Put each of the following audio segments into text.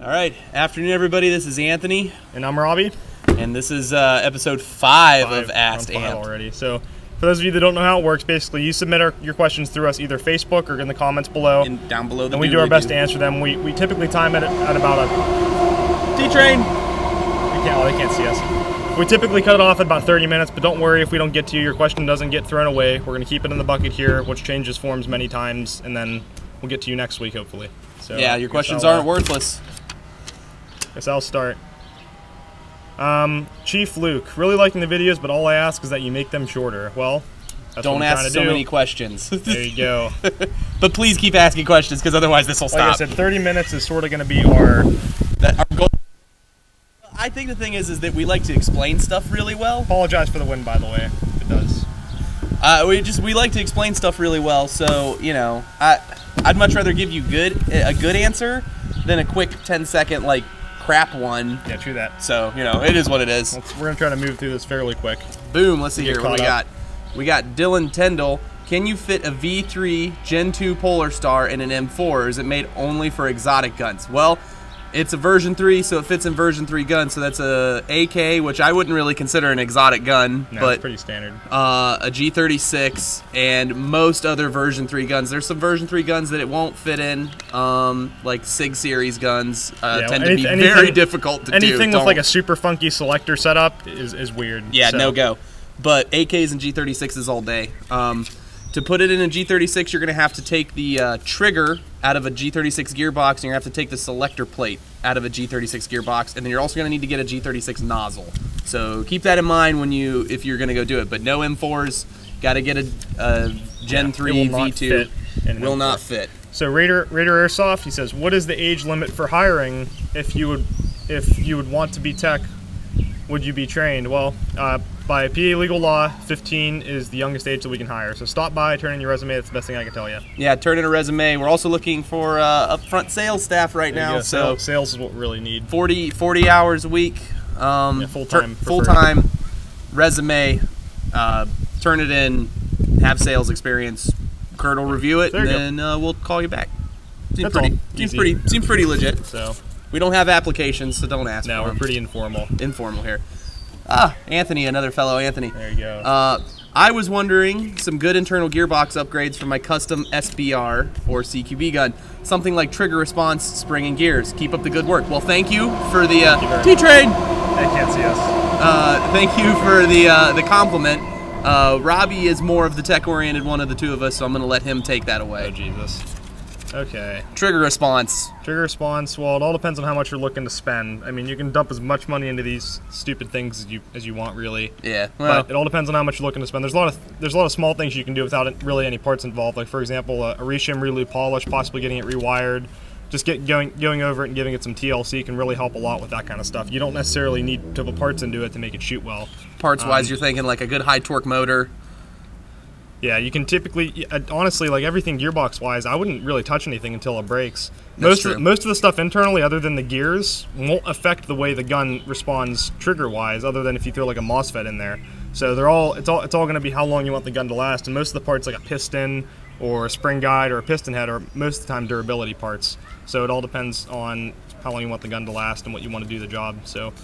All right, afternoon everybody, this is Anthony. And I'm Robbie. And this is episode 5 of Asked Amp. Already. So for those of you that don't know how it works, basically you submit your questions through us either Facebook or in the comments below. And down below the and we do our best to answer them. We typically time it at about a... D-Train! They can't see us. We typically cut it off at about 30 minutes, but don't worry if we don't get to you. Your question doesn't get thrown away. We're going to keep it in the bucket here, which changes forms many times, and then we'll get to you next week, hopefully. So yeah, your questions aren't worthless. Guess I'll start. Chief Luke, really liking the videos, but all I ask is that you make them shorter. Well, that's don't what I'm ask so many questions. There you go. But please keep asking questions, because otherwise this will stop. Like I said, 30 minutes is sort of going to be our goal. I think the thing is that we like to explain stuff really well. Apologize for the wind, by the way, if it does. We like to explain stuff really well, so you know, I'd much rather give you a good answer than a quick 10-second like crap one. Yeah, true that. So you know, it is what it is. We're gonna try to move through this fairly quick. Boom. Let's see here what we got. We got Dylan Tyndall. Can you fit a V3 Gen 2 PolarStar in an M4, or is it made only for exotic guns? Well, it's a version 3, so it fits in version 3 guns. So that's a AK, which I wouldn't really consider an exotic gun, no, but it's pretty standard. A G36 and most other version 3 guns. There's some version 3 guns that it won't fit in, like SIG series guns tend to be very difficult to do. Anything with like a super funky selector setup is weird. Yeah, so. No go. But AKs and G36s all day. To put it in a G36, you're going to have to take the trigger out of a G36 gearbox, and you're going to have to take the selector plate out of a G36 gearbox, and then you're also going to need to get a G36 nozzle. So keep that in mind if you're going to go do it. But no M4s, got to get a Gen 3 V2. Will not fit. So Raider Airsoft, he says, what is the age limit for hiring if you would want to be tech? Would you be trained? Well, by PA legal law, 15 is the youngest age that we can hire. So stop by, turn in your resume. That's the best thing I can tell you. Yeah, turn in a resume. We're also looking for upfront sales staff right now. So sales is what we really need. 40 hours a week. Yeah, full-time resume. Turn it in. Have sales experience. Kurt will review it, and then we'll call you back. Seems pretty legit. So we don't have applications, so don't ask. No, we're pretty informal. Informal here. Anthony, another fellow Anthony. There you go. I was wondering some good internal gearbox upgrades for my custom SBR or CQB gun. Something like trigger response, spring, and gears. Keep up the good work. Well, thank you for the T-Train. They can't see us. Thank you for the compliment. Robbie is more of the tech-oriented one of the two of us, so I'm going to let him take that away. Oh, Jesus. Okay. Trigger response. Trigger response. Well, it all depends on how much you're looking to spend. I mean, you can dump as much money into these stupid things as you want, really. Yeah. Well, but it all depends on how much you're looking to spend. There's a lot of small things you can do without really any parts involved. Like, for example, a reshim, relube, polish, possibly getting it rewired. Just going over it and giving it some TLC can really help a lot with that kind of stuff. You don't necessarily need to put parts into it to make it shoot well. Parts-wise, you're thinking like a good high torque motor. Yeah, you can typically, honestly, like everything gearbox-wise, I wouldn't really touch anything until it breaks. Most of the stuff internally, other than the gears, won't affect the way the gun responds trigger-wise, other than if you throw like a MOSFET in there. So it's all going to be how long you want the gun to last, and most of the parts, like a piston or a spring guide or a piston head, are most of the time durability parts. So it all depends on how long you want the gun to last and what you want to do the job. So.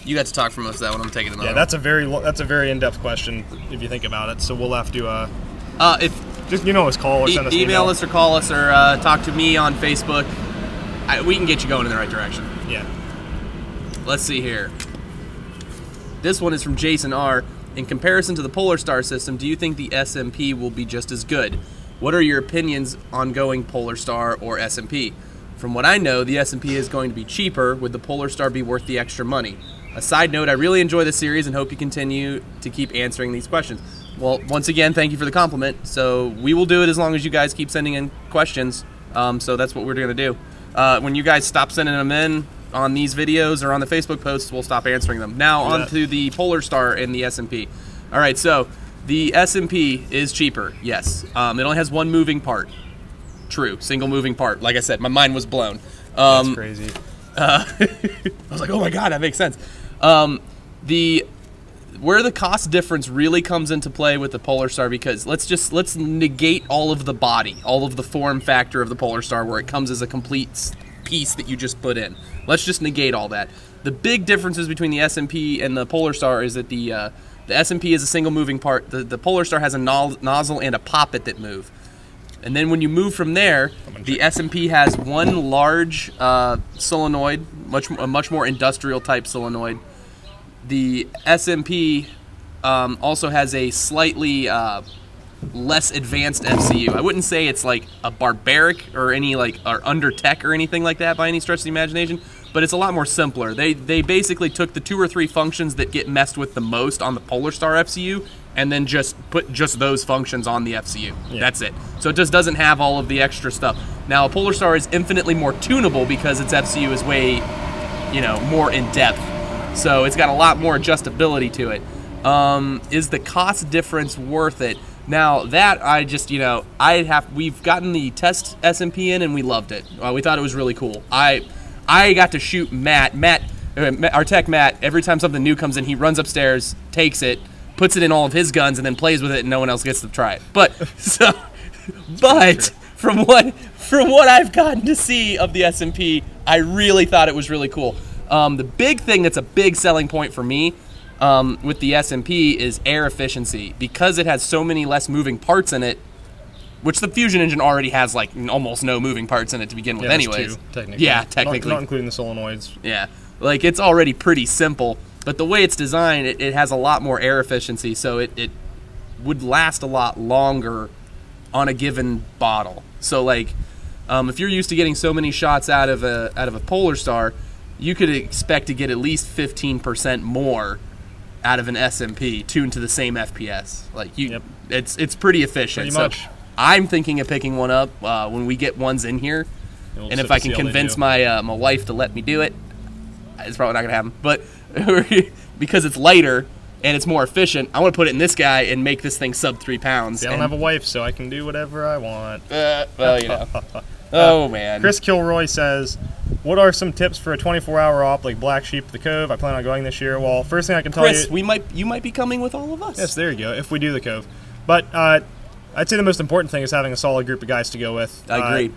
You got to talk for most of that one. I'm taking it. Yeah, that's a very in-depth question if you think about it. So we'll have to just always call or send us an email us or call us or talk to me on Facebook. We can get you going in the right direction. Yeah. Let's see here. This one is from Jason R. In comparison to the PolarStar system, do you think the SMP will be just as good? What are your opinions on going PolarStar or SMP? From what I know, the SMP is going to be cheaper. Would the PolarStar be worth the extra money? A side note, I really enjoy this series and hope you continue to keep answering these questions. Well, once again, thank you for the compliment. So we will do it as long as you guys keep sending in questions. So that's what we're going to do. When you guys stop sending them in on these videos or on the Facebook posts, we'll stop answering them. Now on to the PolarStar and the SMP. All right, so the SMP is cheaper, yes. It only has one moving part. True, single moving part. Like I said, my mind was blown. That's crazy. I was like, oh my god, that makes sense. Where the cost difference really comes into play with the PolarStar, because let's negate all of the body, all of the form factor of the PolarStar, where it comes as a complete piece that you just put in. Let's just negate all that. The big differences between the SMP and the PolarStar is that the SMP is a single moving part. The PolarStar has a nozzle and a poppet that move. And then when you move from there, the SMP has one large solenoid, a much more industrial type solenoid. The SMP also has a slightly less advanced FCU. I wouldn't say it's like a barbaric or or under tech or anything like that by any stretch of the imagination, but it's a lot more simpler. They basically took the 2 or 3 functions that get messed with the most on the PolarStar FCU and then just put those functions on the FCU. Yeah. That's it. So it just doesn't have all of the extra stuff. Now, a PolarStar is infinitely more tunable because its FCU is way, more in depth. So it's got a lot more adjustability to it. Is the cost difference worth it? Now that we've gotten the test SMP in and we loved it. We thought it was really cool. I got to shoot Matt, our tech Matt. Every time something new comes in, he runs upstairs, takes it, puts it in all of his guns, and then plays with it, and no one else gets to try it. But from what I've gotten to see of the SMP, I really thought it was really cool. The big thing that's a big selling point for me with the SMP is air efficiency. Because it has so many less moving parts in it, which the Fusion engine already has like almost no moving parts in it to begin with anyways. 2, technically. Yeah, technically. Not including the solenoids. Yeah, like it's already pretty simple, but the way it's designed, it has a lot more air efficiency, so it would last a lot longer on a given bottle. So like, if you're used to getting so many shots out of a PolarStar, you could expect to get at least 15% more out of an SMP tuned to the same FPS. Like it's pretty efficient. Pretty much. So I'm thinking of picking one up when we get ones in here, and if I can convince my wife to let me do it, it's probably not gonna happen. But because it's lighter and it's more efficient, I want to put it in this guy and make this thing sub 3 pounds. See, I don't have a wife, so I can do whatever I want. Well, oh man. Chris Kilroy says, what are some tips for a 24-hour op like Black Sheep the Cove? I plan on going this year. Well, first thing I can tell Chris, you... you might be coming with all of us. Yes, there you go, if we do the Cove. But I'd say the most important thing is having a solid group of guys to go with. I agree.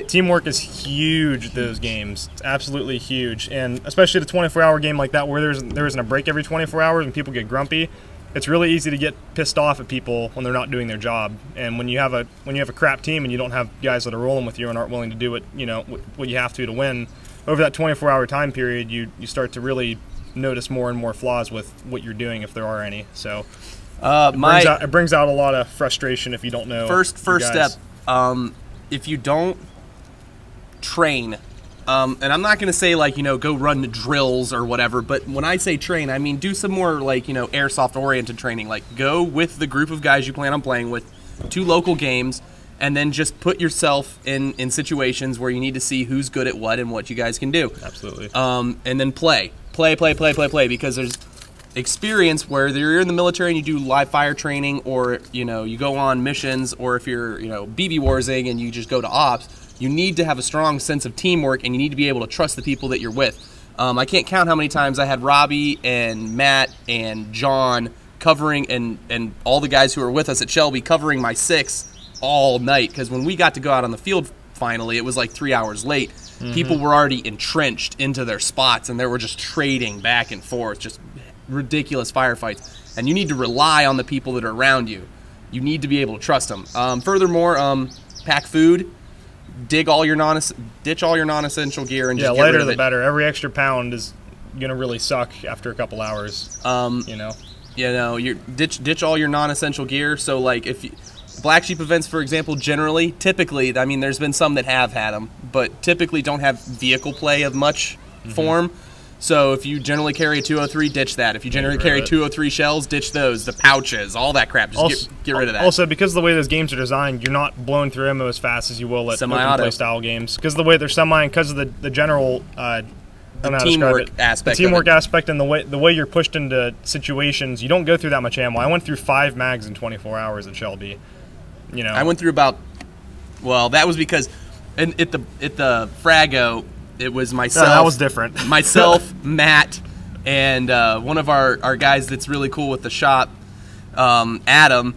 Teamwork is huge at those games. It's absolutely huge. And especially the 24-hour game like that where there isn't a break every 24 hours and people get grumpy, it's really easy to get pissed off at people when they're not doing their job. And when you have a crap team and you don't have guys that are rolling with you and aren't willing to do what you have to win, over that 24-hour time period, you start to really notice more and more flaws with what you're doing, if there are any. So it brings out a lot of frustration if you don't know. First step, if you don't train, and I'm not going to say go run drills or whatever, but when I say train, I mean do some more airsoft oriented training. Like go with the group of guys you plan on playing with to local games, and then just put yourself in situations where you need to see who's good at what and what you guys can do. Absolutely. And then play, because there's experience where you're in the military and you do live fire training, or you go on missions, or if you're BB warsing and you just go to ops. You need to have a strong sense of teamwork, and you need to be able to trust the people that you're with. I can't count how many times I had Robbie and Matt and John covering, and all the guys who were with us at Shelby covering my 6 all night, because when we got to go out on the field finally, it was like 3 hours late. Mm-hmm. People were already entrenched into their spots, and they were just trading back and forth, just ridiculous firefights. And you need to rely on the people that are around you. You need to be able to trust them. Furthermore, pack food. Ditch all your non-essential gear and just get rid of it. Lighter the better. Every extra pound is gonna really suck after a couple hours. You ditch all your non-essential gear. So like if Black Sheep events, for example, typically, I mean, there's been some that have had them, but typically don't have vehicle play of much form. So if you generally carry a 203, ditch that. If you generally carry 203 shells, ditch those. The pouches, all that crap. Just get rid of that. Also, because of the way those games are designed, you're not blowing through ammo as fast as you will at open play style games. Because of the way they're semi, and because of the general teamwork aspect. The teamwork aspect, and the way you're pushed into situations, you don't go through that much ammo. I went through 5 mags in 24 hours at Shelby. I went through about. Well, that was because, at the Frago. It was myself. That was different. Myself, Matt, and one of our guys that's really cool with the shop, Adam.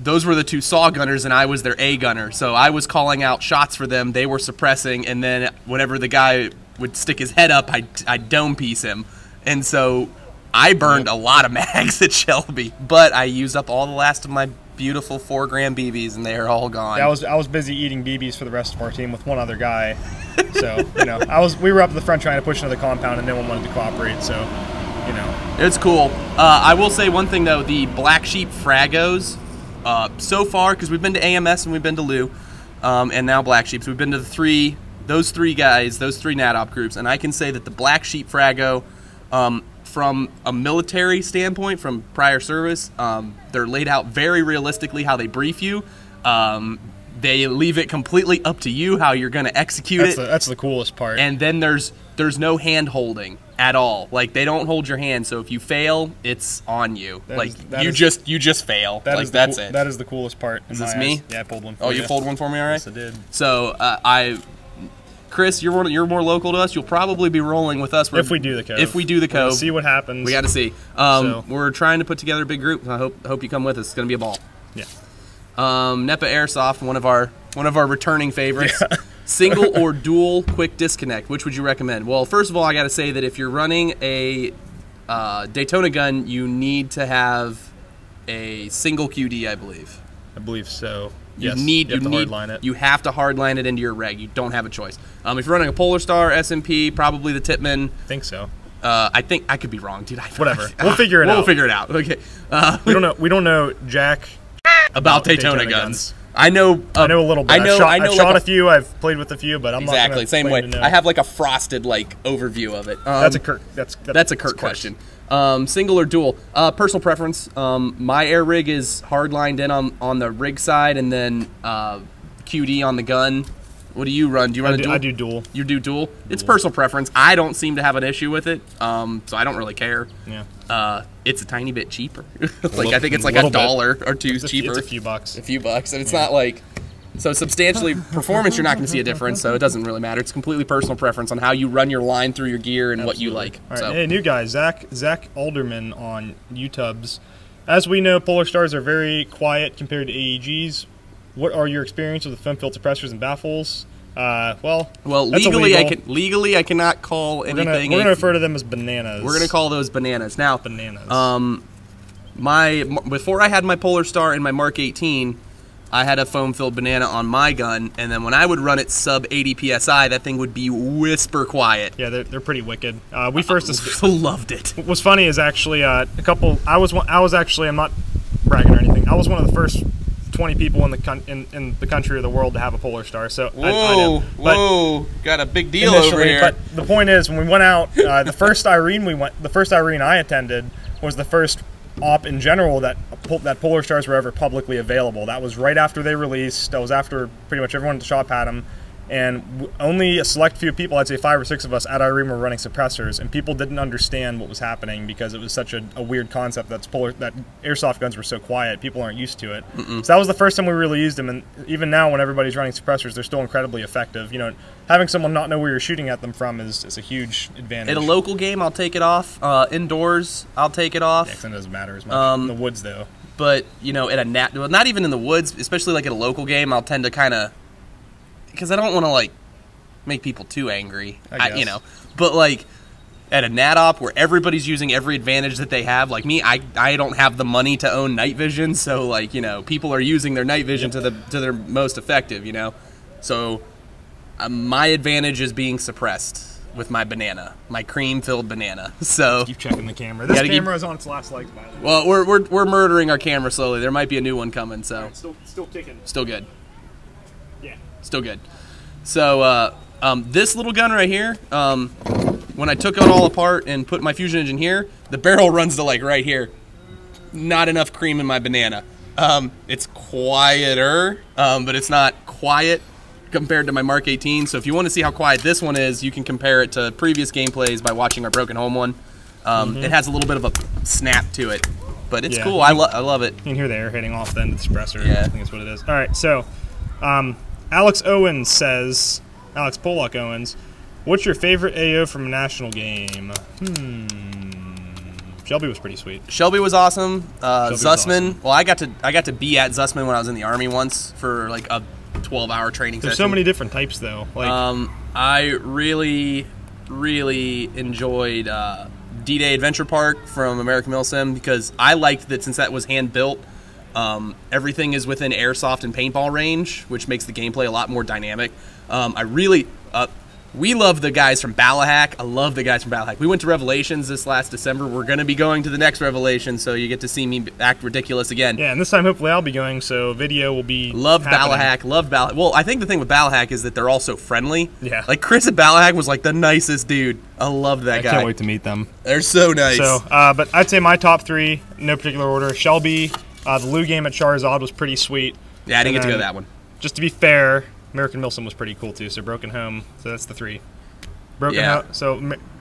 those were the two saw gunners, and I was their A gunner. So I was calling out shots for them. They were suppressing, and then whenever the guy would stick his head up, I'd dome piece him. And so I burned a lot of mags at Shelby, but I used up all the last of my beautiful 4-gram BBs, and they are all gone. Yeah, I was busy eating BBs for the rest of our team with one other guy. So, you know, we were up at the front trying to push into the compound, and no one wanted to cooperate, so, you know. It's cool. I will say one thing, though. The Black Sheep Fragos, so far, because we've been to AMS and we've been to Lou, and now Black Sheep, so we've been to those three guys, those three NatOp groups, and I can say that the Black Sheep Frago, from a military standpoint, from prior service, they're laid out very realistically how they brief you. They leave it completely up to you how you're going to execute it. That's the coolest part. And then there's no hand holding at all. Like, they don't hold your hand, so if you fail, it's on you. You just fail. That's it. That is the coolest part. Is this me? Yeah, I pulled one for you. Oh, you pulled one for me, all right? Yes, I did. So Chris, you're more local to us. You'll probably be rolling with us. If we do the Cove. If we do the Cove. See what happens. We got to see. We're trying to put together a big group. I hope you come with us. It's going to be a ball. Yeah. NEPA Airsoft, one of our returning favorites. Yeah. Single or dual quick disconnect, which would you recommend? Well, first of all, I got to say that if you're running a Daytona gun, you need to have a single QD, I believe. I believe so. You have to hardline it. You have to hardline it into your reg. You don't have a choice. If you're running a PolarStar, SMP, probably the Tippmann. I think so. I think I could be wrong, dude. Whatever. We'll figure it out. We'll figure it out. Okay. We don't know jack about Daytona guns. I know a little bit. I've shot a few. I've played with a few, but I'm not exactly same way. I have like a frosted overview of it. That's a Kurt question. Single or dual? Personal preference. My air rig is hardlined in on the rig side, and then QD on the gun. What do you run? Do you run a dual? I do dual. You do dual? It's personal preference. I don't seem to have an issue with it, so I don't really care. Yeah. It's a tiny bit cheaper. I think it's like $1 or $2 cheaper. It's a few bucks. A few bucks, and it's not like so substantially performance. You're not going to see a difference, so it doesn't really matter. It's completely personal preference on how you run your line through your gear and what you like. All right, hey, new guy, Zach Alderman on YouTubes. As we know, PolarStars are very quiet compared to AEGs. What are your experiences with foam filled suppressors and baffles? Well, legally I cannot call anything. We're gonna refer to them as bananas. We're gonna call those bananas. Now, bananas. Before I had my PolarStar and my Mark 18, I had a foam filled banana on my gun, and then when I would run it sub 80 psi, that thing would be whisper quiet. Yeah, they're pretty wicked. We first loved it. What's funny is actually I'm not bragging or anything. I was one of the first 20 people in the country or the world to have a PolarStar. So whoa, got a big deal over here. But the point is, when we went out, the first Irene I attended was the first op in general that PolarStars were ever publicly available. That was right after they released. That was after pretty much everyone at the shop had them. And only a select few people, I'd say 5 or 6 of us at Irene, were running suppressors, and people didn't understand what was happening because it was such a weird concept that airsoft guns were so quiet. People aren't used to it. So that was the first time we really used them, and even now when everybody's running suppressors, they're still incredibly effective. You know, having someone not know where you're shooting at them from is a huge advantage. At a local game, I'll take it off. Indoors, I'll take it off. Yeah, 'cause it doesn't matter as much. In the woods, though. But, you know, at not even in the woods, especially like at a local game, I'll tend to kind of... Because I don't want to, make people too angry, But, at a NatOp where everybody's using every advantage that they have, like me, I don't have the money to own night vision, so, people are using their night vision to their most effective, So, my advantage is being suppressed with my banana, my cream-filled banana. So keep checking the camera. This camera is on its last legs, by the way. Well, we're murdering our camera slowly. There might be a new one coming, so... Right, still ticking. Still good. Yeah. Still good. So, this little gun right here, when I took it all apart and put my fusion engine here, the barrel runs to, right here. Not enough cream in my banana. It's quieter, but it's not quiet compared to my Mark 18. So if you want to see how quiet this one is, you can compare it to previous gameplays by watching our Broken Home one. It has a little bit of a snap to it, but it's cool. I love it. You can hear the air hitting off the end of the suppressor. Yeah. I think that's what it is. All right, so Alex Owens says, Alex Pollock Owens, what's your favorite AO from a national game? Shelby was pretty sweet. Shelby was awesome. Zussman. Awesome. Well, I got to be at Zussman when I was in the Army once for like a 12-hour training There's session. so many different types though. Like, I really enjoyed D-Day Adventure Park from American Milsim because I liked that since that was hand built. Everything is within airsoft and paintball range, which makes the gameplay a lot more dynamic. We love the guys from Ballahack. I love the guys from Ballahack. We went to Revelations this last December. We're going to be going to the next Revelation, so you get to see me act ridiculous again. Yeah, and this time hopefully I'll be going, so video will be Loved happening. Ballahack. Loved Ballahack. Well, I think the thing with Ballahack is that they're all so friendly. Yeah. Like, Chris at Ballahack was like the nicest dude. I love that guy. I can't wait to meet them. They're so nice. So, but I'd say my top 3, no particular order. Shelby, the Lou game at Charizard was pretty sweet. Yeah, I didn't get to go to that one. Just to be fair, American Milsim was pretty cool too, so Broken Home. So that's the 3. Broken Home. So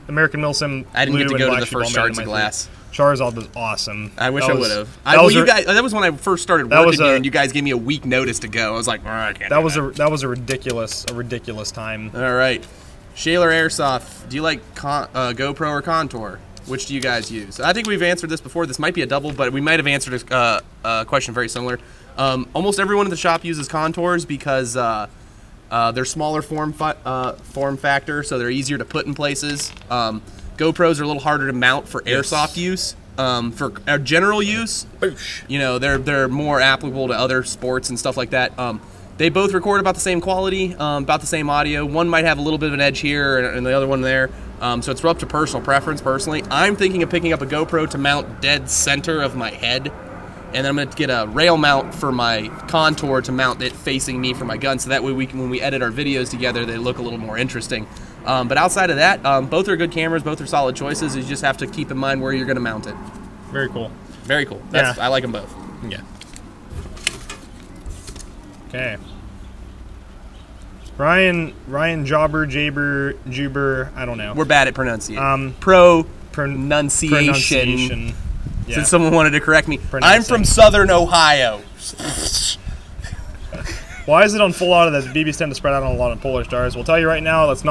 American Milsim, I didn't get to go to the Black first Sheep all made Shards of my Glass. 3. Charizard was awesome. I wish I would have. That was when I first started that working here, and you guys gave me a week notice to go. I was like, oh, I can't. That was a ridiculous time. All right, Shaler Airsoft. Do you like GoPro or Contour? Which do you guys use? I think we've answered this before. This might be a double, but we might have answered a question very similar. Almost everyone at the shop uses Contours because they're smaller form factor, so they're easier to put in places. GoPros are a little harder to mount for airsoft use. For general use, you know, they're more applicable to other sports and stuff like that. They both record about the same quality, about the same audio. One might have a little bit of an edge here and the other one there. So it's up to personal preference, personally. I'm thinking of picking up a GoPro to mount dead center of my head. And then I'm going to get a rail mount for my Contour to mount it facing me for my gun. So that way when we edit our videos together, they look a little more interesting. But outside of that, both are good cameras. Both are solid choices. You just have to keep in mind where you're going to mount it. Very cool. Very cool. Yeah. I like them both. Yeah. Okay. Ryan Juber, I don't know. We're bad at pronunciation. Pronunciation. Yeah. Since someone wanted to correct me. I'm from Southern Ohio. Why is it on full auto that the BBs tend to spread out on a lot of PolarStars? We'll tell you right now, that's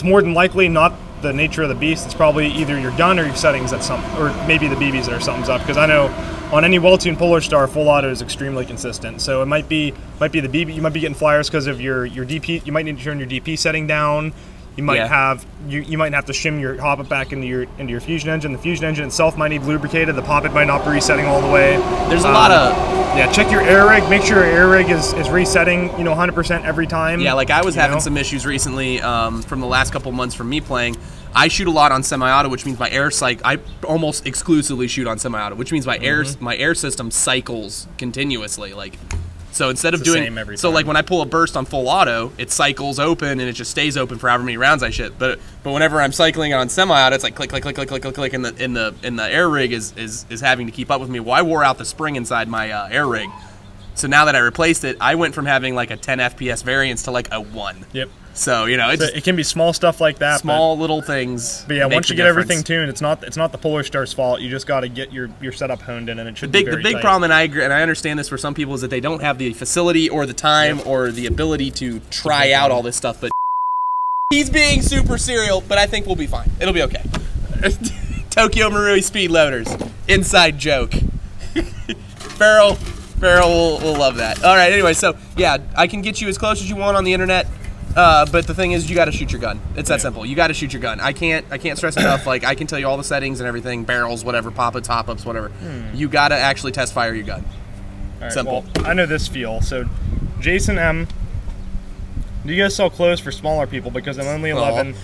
more than likely not the nature of the beast. It's probably either your gun or your settings that or maybe the BBs that are something's up. Because I know on any well-tuned PolarStar, full auto is extremely consistent. So it might be the BB. You might be getting flyers because of your DP. You might need to turn your DP setting down. You might have you might have to shim your hop it back into your fusion engine. The fusion engine itself might need lubricated. The pop it might not be resetting all the way. There's a lot of check your air rig. Make sure your air rig is resetting 100% every time. Yeah, like I was having some issues recently from the last couple months from me playing. I shoot a lot on semi-auto, which means my air cycle. I almost exclusively shoot on semi-auto, which means my air system cycles continuously. So instead of doing like when I pull a burst on full auto, it cycles open and it just stays open for however many rounds I shit. But whenever I'm cycling on semi-auto, it's like click click click click click click click, and the air rig is having to keep up with me. Well, I wore out the spring inside my air rig, so now that I replaced it, I went from having like a 10 FPS variance to like a 1. Yep. So it can be small stuff like that. Small little things. But yeah, once you get everything tuned, it's not the PolarStar's fault. You just got to get your setup honed in, and it should be very tight. The big problem, and I agree, and I understand this for some people, is that they don't have the facility or the time or the ability to try out all this stuff. But he's being super serial, but I think we'll be fine. It'll be okay. Tokyo Marui speed loaders. Inside joke. Farrell will love that. All right. Anyway, so yeah, I can get you as close as you want on the internet. But the thing is, you got to shoot your gun. It's that simple. You got to shoot your gun. I can't stress enough. Like, I can tell you all the settings and everything, barrels, whatever, pop-ups, hop-ups, whatever. You got to actually test fire your gun. All right, simple. Well, I know this feel. So, Jason M, do you guys sell clothes for smaller people? Because I'm only 11.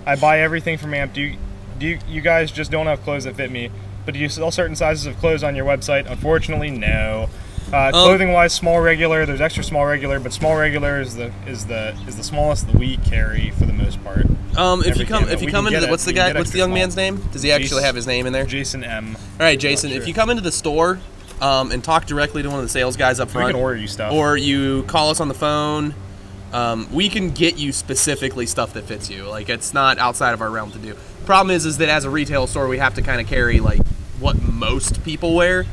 I buy everything from Amp. Do you guys just don't have clothes that fit me? But do you sell certain sizes of clothes on your website? Unfortunately, no. Clothing-wise, small regular. There's extra small regular, but small regular is the smallest that we carry for the most part. If you come into what's the young man's name? Does he actually have his name in there? Jason M. All right, Jason. If you come into the store and talk directly to one of the sales guys up front, we can order you stuff, or you call us on the phone, we can get you specifically stuff that fits you. Like, it's not outside of our realm to do. Problem is that as a retail store, we have to kind of carry like what most people wear.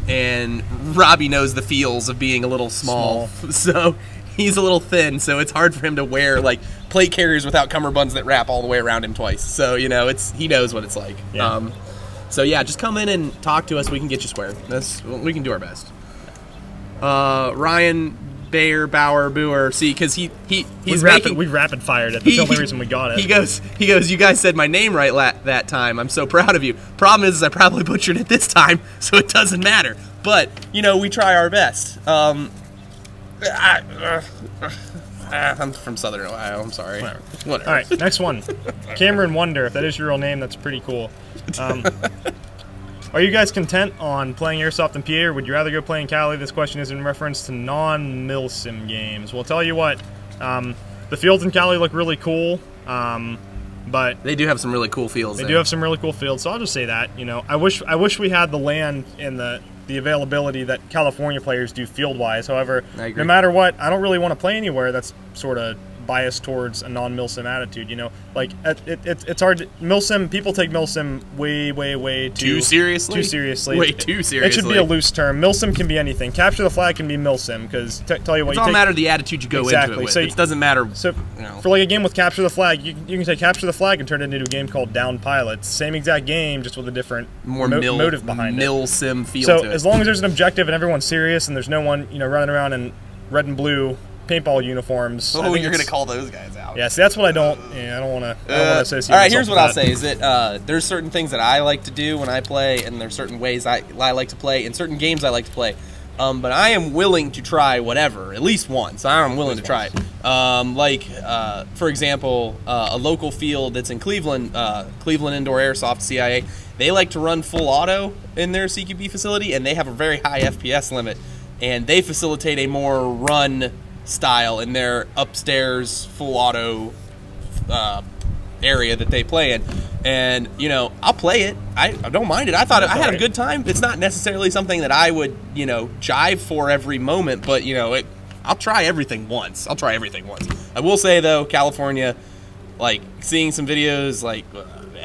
And Robbie knows the feels of being a little small. So he's a little thin, so it's hard for him to wear like plate carriers without cummerbunds that wrap all the way around him twice. So he knows what it's like. Yeah. So yeah, just come in and talk to us. We can get you square. We can do our best. Ryan Bayer Bauer Boer, see, because we rapid fired it. That's the only reason we got it. He goes. You guys said my name right that time. I'm so proud of you. Problem is I probably butchered it this time, so it doesn't matter. But you know, we try our best. I'm from Southern Ohio. I'm sorry. Whatever. All right, next one. Cameron Wonder. If that is your real name, that's pretty cool. Are you guys content on playing Airsoft in PA, or would you rather go play in Callie? This question is in reference to non-milsim games. Well, tell you what, the fields in Callie look really cool, but they do have some really cool fields. They do have some really cool fields, so I'll just say that. You know, I wish we had the land and the availability that California players do field-wise. However, no matter what, I don't really want to play anywhere that's sort of biased towards a non-milsim attitude. You know, like it's hard. Milsim, people take milsim way too seriously. Way too seriously. It should be a loose term. Milsim can be anything. Capture the flag can be milsim, because tell you what, it's all matter of the attitude you go into it with. So it doesn't matter. So you know, for like a game with capture the flag, you can take capture the flag and turn it into a game called Down Pilots. Same exact game, just with a different motive behind it. Milsim feel so to it. As long as there's an objective and everyone's serious and there's no one running around in red and blue paintball uniforms. Oh, you're gonna call those guys out. Yeah, see, that's what I don't want to associate. All right, here's what I'll say: is that there's certain things that I like to do when I play, and there's certain ways I like to play, and certain games I like to play. But I am willing to try whatever, at least once. I'm willing to try it. For example, a local field that's in Cleveland, Cleveland Indoor Airsoft, CIA, they like to run full auto in their CQB facility, and they have a very high FPS limit, and they facilitate a more run style in their upstairs full auto area that they play in. And you know, I'll play it. I don't mind it. I thought I had a good time. It's not necessarily something that I would jive for every moment, but I'll try everything once. I will say though, California, like seeing some videos like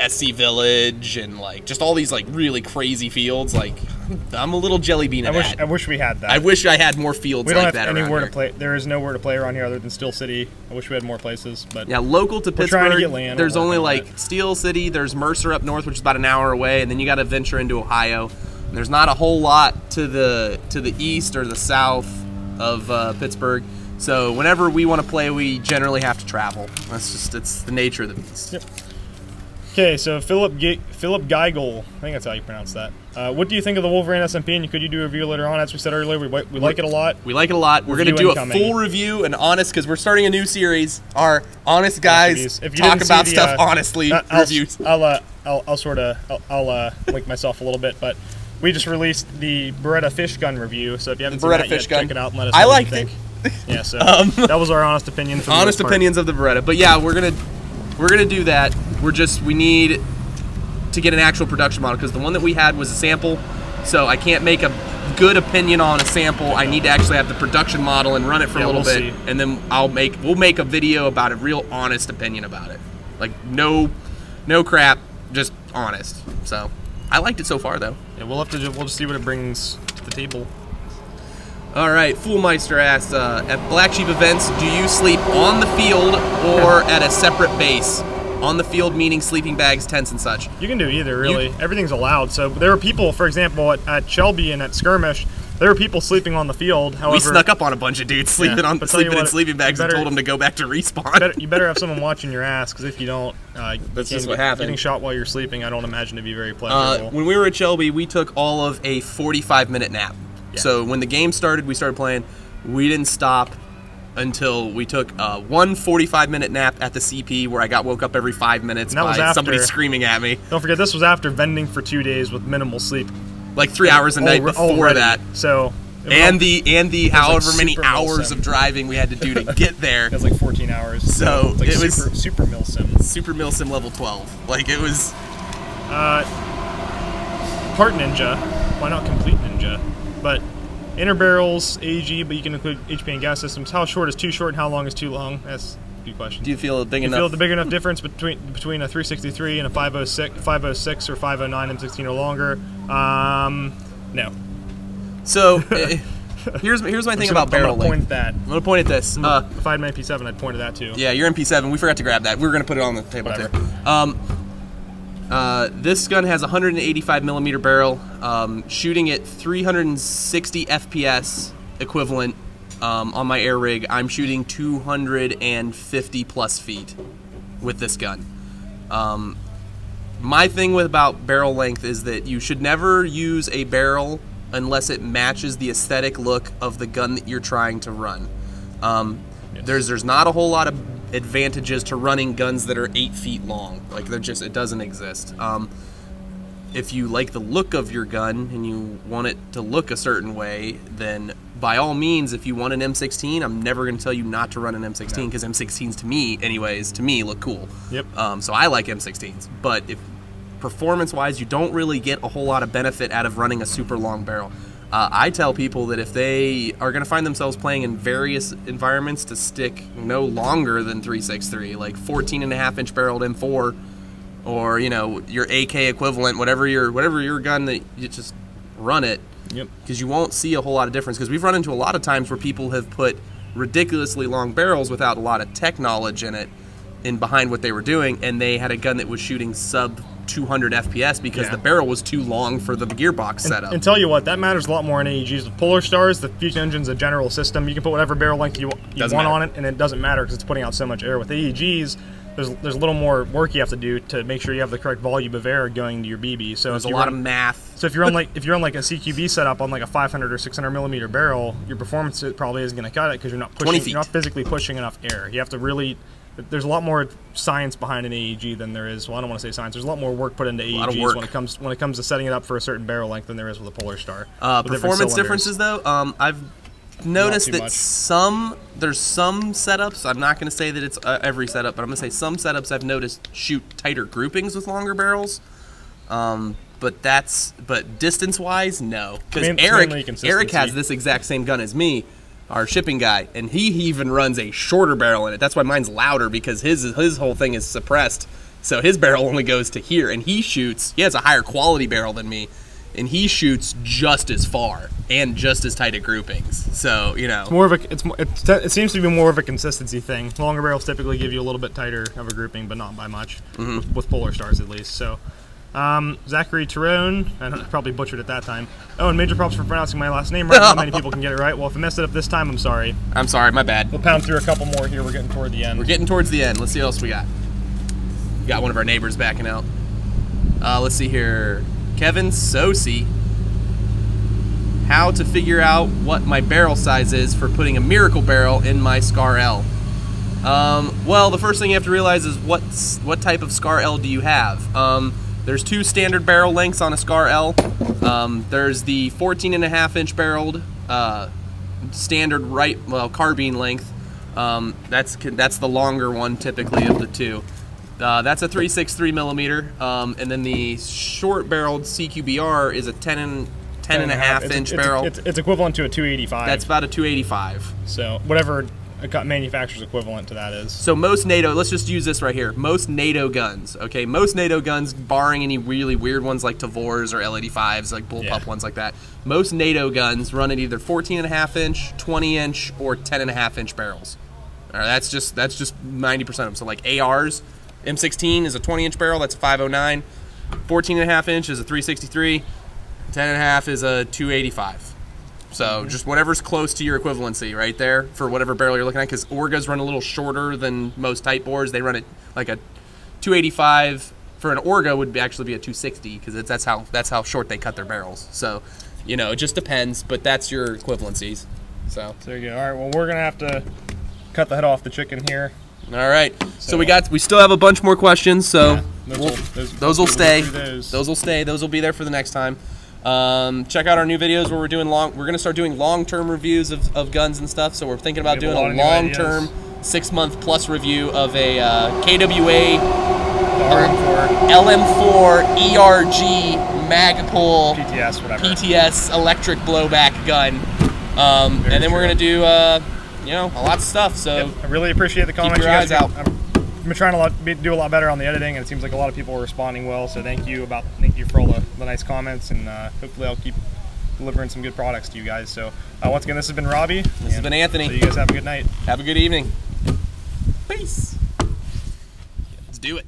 SC Village and like just all these like really crazy fields, like I'm a little jelly bean at that. I wish we had that. I wish I had more fields like that. We don't have anywhere to play. There is nowhere to play around here other than Steel City. I wish we had more places. But yeah, local to Pittsburgh, trying to get land. There's only like Steel City. There's Mercer up north, which is about an hour away, and then you got to venture into Ohio. And there's not a whole lot to the east or the south of Pittsburgh. So whenever we want to play, we generally have to travel. It's the nature of the beast. Yep. Okay, so Philip Geigel, I think that's how you pronounce that. What do you think of the Wolverine SMP, and could you do a review later on? As we said earlier, we like it a lot. We like it a lot. We're going to do a full review and honest, because we're starting a new series. Our honest guys talk about stuff honestly reviews. I'll link myself a little bit, but we just released the Beretta fish gun review, so if you haven't seen that yet, check it out and let us know what you think. Yeah, so that was our honest opinion. Honest opinions of the Beretta, but yeah, we're gonna do that. We need to get an actual production model, because the one that we had was a sample, so I can't make a good opinion on a sample. I need to actually have the production model and run it for a little bit, and then we'll make a video about a real honest opinion about it. Like no crap, just honest. So I liked it so far though. Yeah, we'll just see what it brings to the table. All right, Foolmeister asks, at Black Sheep events, do you sleep on the field or at a separate base? On the field meaning sleeping bags, tents, and such. You can do either, really. Everything's allowed. So there were people, for example, at Shelby and at Skirmish, there were people sleeping on the field. However, we snuck up on a bunch of dudes sleeping in sleeping bags and told them to go back to respawn. You better have someone watching your ass, because if you don't, that's just what happened. Getting shot while you're sleeping, I don't imagine to be very pleasurable. When we were at Shelby, we took all of a 45-minute nap. Yeah. So when the game started, we started playing. We didn't stop until we took one 45-minute nap at the CP, where I woke up every 5 minutes by somebody screaming at me. Don't forget, this was after vending for 2 days with minimal sleep. Like 3 hours a night before that. So and the however many hours of driving we had to do to get there. It was like 14 hours. So like it was super milsim. Super milsim level 12. Like it was. Part ninja. Why not complete ninja? But inner barrels, AG, but you can include HP and gas systems. How short is too short and how long is too long? That's a good question. Do you feel big enough? Do you feel the big enough difference between a 363 and a 506 or 509 M16 or longer? No. So here's my thing about barrel length. I'm gonna point at this. If I had my MP7, I'd point at that too. Yeah, your MP7. We forgot to grab that. We were gonna put it on the table too. This gun has a 185 millimeter barrel, shooting at 360 FPS equivalent. On my air rig, I'm shooting 250 plus feet with this gun. My thing about barrel length is that you should never use a barrel unless it matches the aesthetic look of the gun that you're trying to run. There's not a whole lot of advantages to running guns that are 8 feet long. Like, it doesn't exist. If you like the look of your gun and you want it to look a certain way, then by all means, if you want an M16, I'm never going to tell you not to run an M16, because M16s to me look cool. Yep. So I like M16s, but if performance-wise, you don't really get a whole lot of benefit out of running a super long barrel. I tell people that if they are going to find themselves playing in various environments, to stick no longer than 3.63, like 14.5-inch barreled M4, or your AK equivalent, whatever your gun, that you just run it. Yep. Because you won't see a whole lot of difference. Because we've run into a lot of times where people have put ridiculously long barrels without a lot of tech knowledge in behind what they were doing, and they had a gun that was shooting sub 200 FPS because the barrel was too long for the gearbox setup. And tell you what, that matters a lot more in AEGs. With PolarStars, the fusion engine's a general system. You can put whatever barrel length you want on it, and it doesn't matter because it's putting out so much air. With AEGs, there's a little more work you have to do to make sure you have the correct volume of air going to your BB. So there's a lot of math. So if you're on like a CQB setup on like a 500 or 600 millimeter barrel, your performance probably isn't going to cut it because you're not physically pushing enough air. You have to really. There's a lot more science behind an AEG than there is. Well, I don't want to say science. There's a lot more work put into AEGs when it comes to setting it up for a certain barrel length than there is with a PolarStar. Performance differences, though, I've noticed that there's some setups. I'm not going to say that it's every setup, but I'm going to say some setups I've noticed shoot tighter groupings with longer barrels. But distance-wise, no. Because Eric has this exact same gun as me, our shipping guy, and he even runs a shorter barrel in it. That's why mine's louder, because his whole thing is suppressed. So his barrel only goes to here, and he has a higher quality barrel than me, and he shoots just as far and just as tight at groupings. So, it's more of it seems to be more of a consistency thing. Longer barrels typically give you a little bit tighter of a grouping, but not by much, with PolarStars at least. So, Zachary Tyrone, I probably butchered it that time. Oh, and major props for pronouncing my last name right. Not many people can get it right. Well, if I messed it up this time, I'm sorry. I'm sorry, my bad. We'll pound through a couple more here. We're getting toward the end. We're getting towards the end. Let's see what else we got. Got one of our neighbors backing out. Let's see here. Kevin Sosi. How to figure out what my barrel size is for putting a Miracle barrel in my Scarl. Well, the first thing you have to realize is what type of Scarl do you have? There's two standard barrel lengths on a Scarl. There's the 14.5-inch barreled standard carbine length. That's the longer one typically of the two. That's a 3.63 millimeter, and then the short barreled CQBR is a 10.5-inch barrel. It's equivalent to a 285. That's about a 285. So whatever a manufacturer's equivalent to that is. So most NATO, let's just use this right here. Most NATO guns, okay? Most NATO guns, barring any really weird ones like Tavors or L85s, like bullpup ones like that, most NATO guns run at either 14.5-inch, 20-inch, or 10.5-inch barrels. All right, that's just 90% of them. So like ARs, M16 is a 20-inch barrel, that's a 509. 14.5-inch is a 363. 10.5 is a 285. So just whatever's close to your equivalency right there for whatever barrel you're looking at, because Orgas run a little shorter than most type bores. They run it like a 285. For an Orga would actually be a 260 because that's how short they cut their barrels. So, it just depends, but that's your equivalencies. So there you go. All right, well, we're gonna have to cut the head off the chicken here. All right. So we still have a bunch more questions. So those will stay. Those will stay. Those will be there for the next time. Check out our new videos where we're going to start doing long-term reviews of guns and stuff. So we're thinking about doing a long-term 6-month plus review of a KWA LM4 ERG Magpul PTS electric blowback gun. And then we're going to do a lot of stuff. So I really appreciate the comments. Keep your eyes out. I've been trying to do a lot better on the editing, and it seems like a lot of people are responding well. So thank you for all the nice comments, and hopefully I'll keep delivering some good products to you guys. So once again, this has been Robbie. This has been Anthony. So you guys have a good night. Have a good evening. Peace. Let's do it.